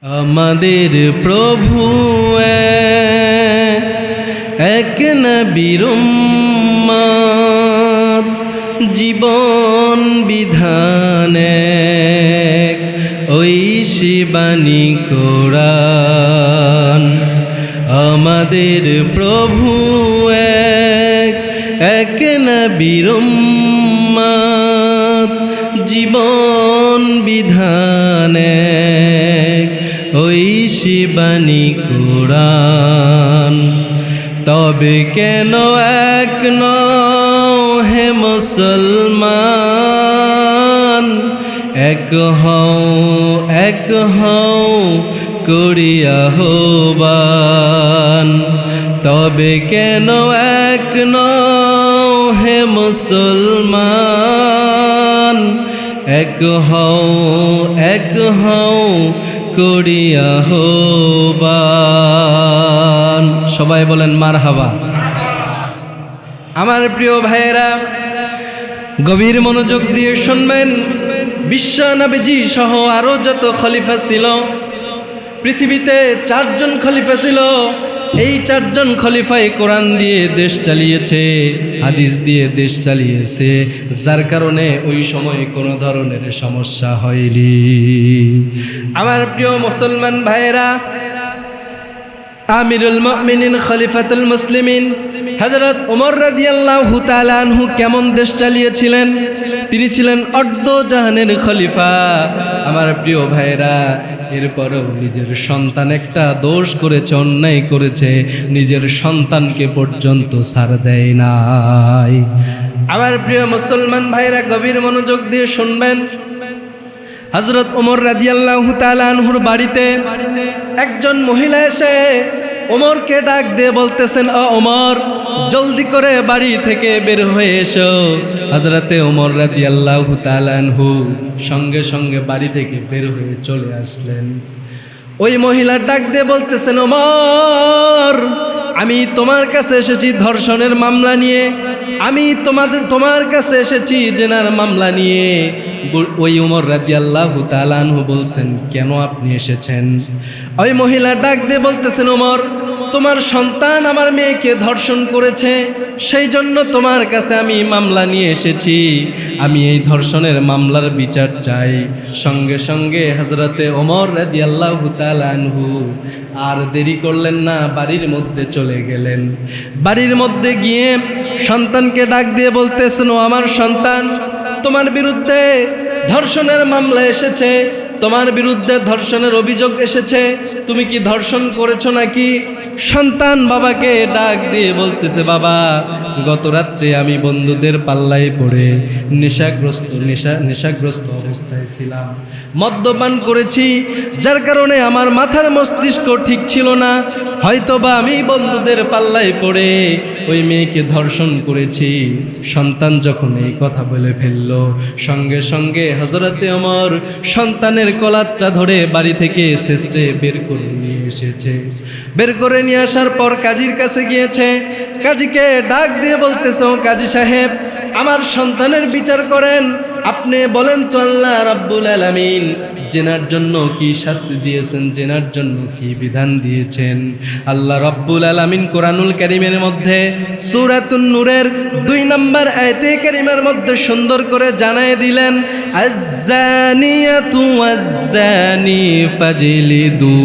আমাদের প্রভু এক নবীর উম্মত, জীবন বিধান এক, ঐশী বাণী কোরআন। আমাদের প্রভু এক নবীর উম্মত, জীবন বিধান এক, ঐশী বাণী কোরআন। তবে কেন এক নও হে মুসলমান, এক হও করিয়া আহ্বান। তবে কেন এক নও হে মুসলমান, এক হও করিয়া আহ্বান। সবাই বলেন মারহাবা। আমার প্রিয় ভাইয়েরা, গভীর মনোযোগ দিয়ে শুনবেন। বিশ্ব নবীজি সহ আরো যত খলিফা ছিল, পৃথিবীতে 4 জন খলিফা ছিল। এই 4 জন খলিফায় কোরআন দিয়ে দেশ চালিয়েছে, হাদিস দিয়ে দেশ চালিয়েছে, যার কারণে ওই সময় কোনো ধরনের সমস্যা হয়নি। আমার প্রিয় মুসলমান ভাইয়েরা, আমিরুল মুমিনিন খলিফাতুল মুসলিমিন হযরত ওমর রাদিয়াল্লাহু তাআলা আনহু কেমন দেশ চালিয়েছিলেন? তিনি ছিলেন অর্ধ জাহানের খলিফা। আমার প্রিয় ভাইরা, এরপরও নিজের সন্তান একটা দোষ করেছে, অন্যায় করেছে, নিজের সন্তানকে পর্যন্ত ছাড় দেয় নাই। আমার প্রিয় মুসলমান ভাইরা, গভীর মনোযোগ দিয়ে শুনবেন। হযরত ওমর রাদিয়াল্লাহু তাআলা আনহুর বাড়িতে একজন মহিলা এসে ওমরকে ডাক দিয়ে বলতেছেন, ও ওমর, জলদি করে বাড়ি থেকে বের হয়ে এসো। হযরতে ওমর রাদিয়াল্লাহু তাআলা আনহু সঙ্গে সঙ্গে বাড়ি থেকে বের হয়ে চলে আসলেন। ওই মহিলা ডাক দিয়ে বলতেছেন, ওমর, আমি তোমার কাছে এসেছি ধর্ষণের মামলা নিয়ে, আমি তোমার কাছে এসেছি জেনার মামলা নিয়ে। ওই ওমর রাদিয়াল্লাহু তাআলা আনহু বলছেন, কেন আপনি এসেছেন? ওই মহিলা ডাক দিয়ে বলতেছেন, ওমর, তোমার সন্তান আমার মেয়েকে ধর্ষণ করেছে, সেই জন্য তোমার কাছে আমি মামলা নিয়ে এসেছি। আমি এই ধর্ষণের মামলার বিচার চাই। সঙ্গে সঙ্গে হযরতে ওমর রাদিয়াল্লাহু তাআলা আনহু আর দেরি করলেন না, বাড়ির মধ্যে চলে গেলেন। বাড়ির মধ্যে গিয়ে সন্তানকে ডাক দিয়ে বলতেছেন, ও আমার সন্তান, তোমার বিরুদ্ধে ধর্ষণের মামলা এসেছে, তোমার বিরুদ্ধে ধর্ষণের অভিযোগ এসেছে, তুমি কি ধর্ষণ করেছো নাকি? সন্তান বাবাকে ডাক দিয়ে বলতেছে, বাবা, গত রাত্রে আমি বন্ধুদের পাল্লায় পড়ে নেশাগ্রস্ত অবস্থায় ছিলাম, মদ্যপান করেছি, যার কারণে আমার মাথার মস্তিষ্ক ঠিক ছিল না। হয়তোবা আমি বন্ধুদের পাল্লায় পড়ে ওই মেয়েকে ধর্ষণ করেছি। সন্তান যখন এই কথা বলে ফেলল, সঙ্গে সঙ্গে হযরতে ওমর সন্তানের কলারটা ধরে বাড়ি থেকে শেষে বের করে নিয়ে এসেছে। বের করে নিয়ে আসার পর কাজীর কাছে গিয়েছে। কাজীকে ডাক দিয়ে বলতেছে, ও কাজী সাহেব, আমার সন্তানের বিচার করেন। আপনি বলেন তো, আল্লাহ রাব্বুল আলামিন জেনার জন্য কি শাস্তি দিয়েছেন, জেনার জন্য কি বিধান দিয়েছেন? আল্লাহ রাব্বুল আলামিন কোরআনুল কারীমের মধ্যে সূরাতুন নূরের 2 নম্বর আয়াতে কারীমের মধ্যে সুন্দর করে জানায় দিলেন, আয-যানিয়াতু ওয়াজ-যানি ফাজলিদু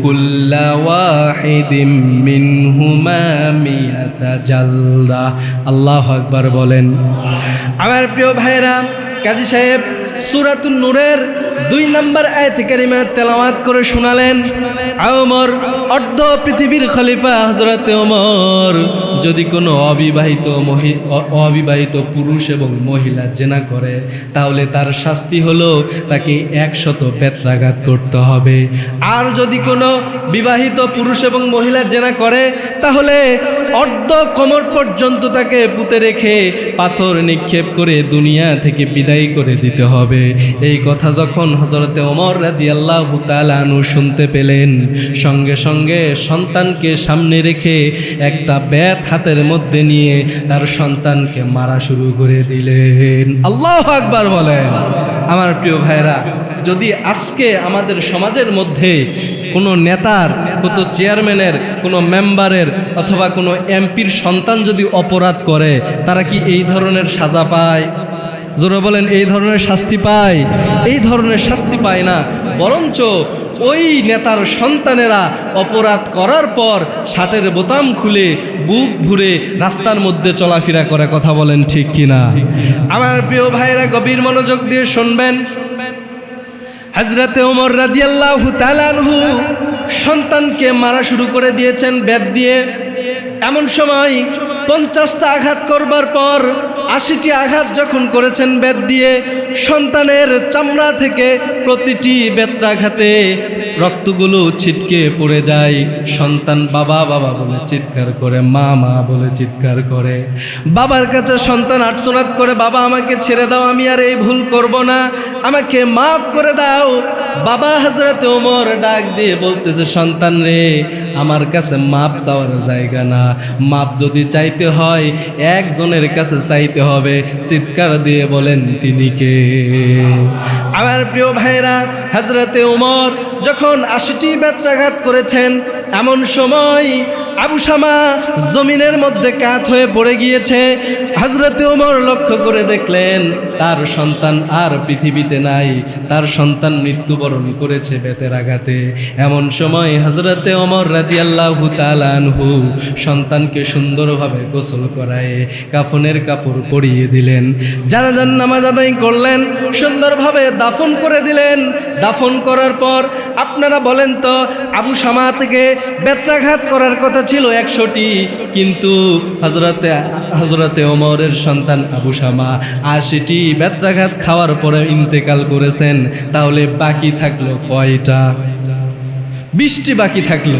কুল্লা ওয়াহিদিম মিনহুমা মিয়াতা জালদা। আল্লাহু আকবার বলেন। আমার প্রিয় ভাইরা, কাজী সাহেব সূরাতুন নূরের 2 নম্বর আয়াত কারিমা তেলাওয়াত করে শোনালেন। অর্ধ পৃথিবীর খলিফা হযরতে ওমর যদি কোনো অবিবাহিত পুরুষ এবং মহিলা জেনা করে, তাহলে তার শাস্তি হলো তাকে 100 বেত্রাঘাত করতে হবে। আর যদি কোনো বিবাহিত পুরুষ এবং মহিলা জেনা করে, তাহলে অর্ধ কোমর পর্যন্ত তাকে পুঁতে রেখে পাথর নিক্ষেপ করে দুনিয়া থেকে বিদায় করে দিতে হবে। এই কথা যখন হযরতে ওমর রাদিয়াল্লাহু তাআলা আনহু শুনতে পেলেন, সঙ্গে সঙ্গে সন্তানকে সামনে রেখে একটা বেত হাতের মধ্যে নিয়ে তার সন্তানকে মারা শুরু করে দিলেন। আল্লাহু আকবার বলেন। আমার প্রিয় ভাইরা, যদি আজকে আমাদের সমাজের মধ্যে কোনো নেতার, কোনো চেয়ারম্যানের, কোনো মেম্বারের অথবা কোনো এমপির সন্তান যদি অপরাধ করে, তারা কি এই ধরনের সাজা পায়? জোরে বলেন, এই ধরনের শাস্তি পায়? এই ধরনের শাস্তি পায় না, বরঞ্চ ওই নেতার সন্তানেরা অপরাধ করার পর শার্টের বোতাম খুলে বুক ভরে রাস্তার মধ্যে চলাফেরা করে। কথা বলেন ঠিক কিনা? আমার প্রিয় ভাইরা, গভীর মনোযোগ দিয়ে শুনবেন। হযরতে ওমর রাদিয়াল্লাহু তাআলা আনহু সন্তানকে মারা শুরু করে দিয়েছেন বেত দিয়ে। এমন সময় 50টা আঘাত করবার পর 80টি আঘাত যখন করেছেন বেত দিয়ে, সন্তানের চামড়া থেকে প্রতিটি বেত্রাঘাতে রক্তগুলো ছিটকে পড়ে যায়। সন্তান বাবা বাবা বলে চিৎকার করে, মা মা বলে চিৎকার করে। বাবার কাছে সন্তান আর্তনাদ করে, বাবা আমাকে ছেড়ে দাও, আমি আর এই ভুল করব না, আমাকে মাফ করে দাও। বাবা হযরতে ওমর ডাক দিয়ে বলতেছে, সন্তান রে, আমার কাছে মাপ চাওয়ার জায়গা না, মাপ যদি চাইতে হয় একজনের কাছে চাইতে হবে। চিৎকার দিয়ে বলেন, তিনি কে? আমার প্রিয় ভাইরা, হযরতে ওমর যখন 80টি বেত্রাঘাত করেছেন, এমন সময় আবু শামা জমিনের মধ্যে কাত হয়ে পড়ে গিয়েছে। হযরতে ওমর লক্ষ্য করে দেখলেন তার সন্তান আর পৃথিবীতে নাই, তার সন্তান মৃত্যুবরণ করেছে বেতের আঘাতে। এমন সময় হযরতে ওমর রাদিয়াল্লাহু তাআলা আনহু সন্তানকে সুন্দরভাবে গোসল করায় কাফনের কাপড় পরিয়ে দিলেন, জানাজার নামাজ আদায় করলেন, সুন্দরভাবে দাফন করে দিলেন। দাফন করার পর আপনারা বলেন তো, আবু শামা থেকে বেত্রাঘাত করার কথা ছিল 100টি, কিন্তু হযরতে ওমরের সন্তান আবু শামা 80টি বেত্রাঘাত খাওয়ার পরে ইন্তেকাল করেছেন। তাহলে বাকি থাকলো কয়টা? 20টি বাকি থাকলো।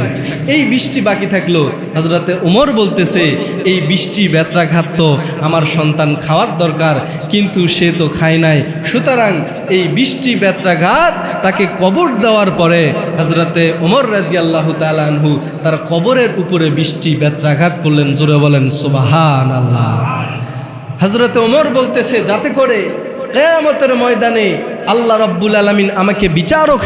এই 20টি বাকি থাকলো। হযরতে ওমর বলতেছে, এই 20টি বেত্রাঘাত তো আমার সন্তান খাওয়ার দরকার, কিন্তু সে তো খায় নাই, সুতরাং এই 20টি বেত্রাঘাত তাকে কবর দেওয়ার পরে হযরতে ওমর রাদিয়াল্লাহু তাআলা আনহু তার কবরের উপরে 20টি বেত্রাঘাত করলেন। জোরে বলেন সুবহানাল্লাহ। হযরতে ওমর বলতেছে, যাতে করে কিয়ামতের ময়দানে আল্লাহ রাব্বুল আলামিন আমাকে বিচারক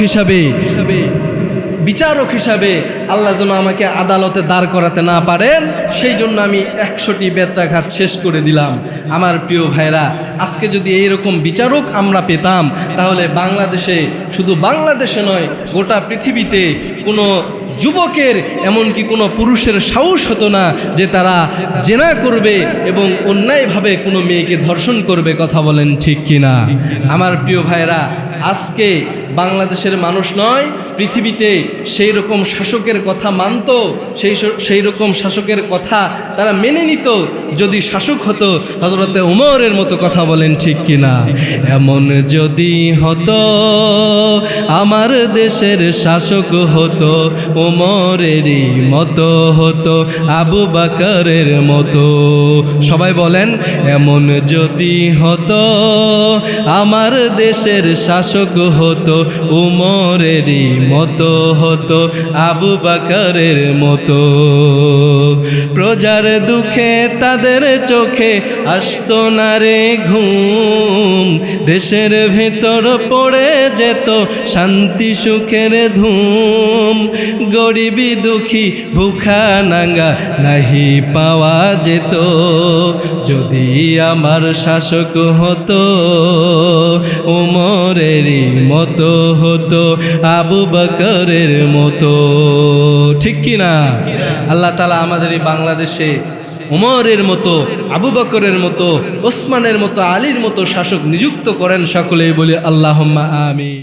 হিসাবে আল্লাহ যেন আমাকে আদালতে দাঁড় করাতে না পারেন, সেই জন্য আমি 100টি বেত্রাঘাত শেষ করে দিলাম। আমার প্রিয় ভাইরা, আজকে যদি এইরকম বিচারক আমরা পেতাম, তাহলে বাংলাদেশে, শুধু বাংলাদেশে নয়, গোটা পৃথিবীতে কোনো যুবকের, এমনকি কোনো পুরুষের সাহস হতো না যে তারা জেনা করবে এবং অন্যায়ভাবে কোনো মেয়েকে ধর্ষণ করবে। কথা বলেন ঠিক কিনা? আমার প্রিয় ভাইরা, আজকে বাংলাদেশের মানুষ নয়, পৃথিবীতে সেই রকম শাসকের কথা মানত, সেই রকম শাসকের কথা তারা মেনে নিত যদি শাসক হতো হযরতে ওমরের মতো। কথা বলেন ঠিক কিনা? এমন যদি হতো আমার দেশের শাসক হতো ওমরেরই মতো, হতো আবু বকরের মতো। সবাই বলেন, এমন যদি হতো আমার দেশের শাসক হতো ওমরেরই মতো, হতো আবু বকরের মতো। প্রজার দুঃখে তাদের চোখে আসতো না রে ঘুম, দেশের ভেতর পড়ে যেত শান্তি সুখের ধুম। গরিবি দুঃখী ভুখা নাঙ্গা নাহি পাওয়া যেত, যদি আমার শাসক হতো ওমরেরই মতো, হতো আবু বকরের মতো। ঠিক কিনা? আল্লাহ তাআলা আমাদের এই বাংলাদেশে ওমরের মতো, আবু বকরের মতো, ওসমানের মতো, আলীর মতো শাসক নিযুক্ত করেন। সকলেই বলি আল্লাহুম্মা আমিন।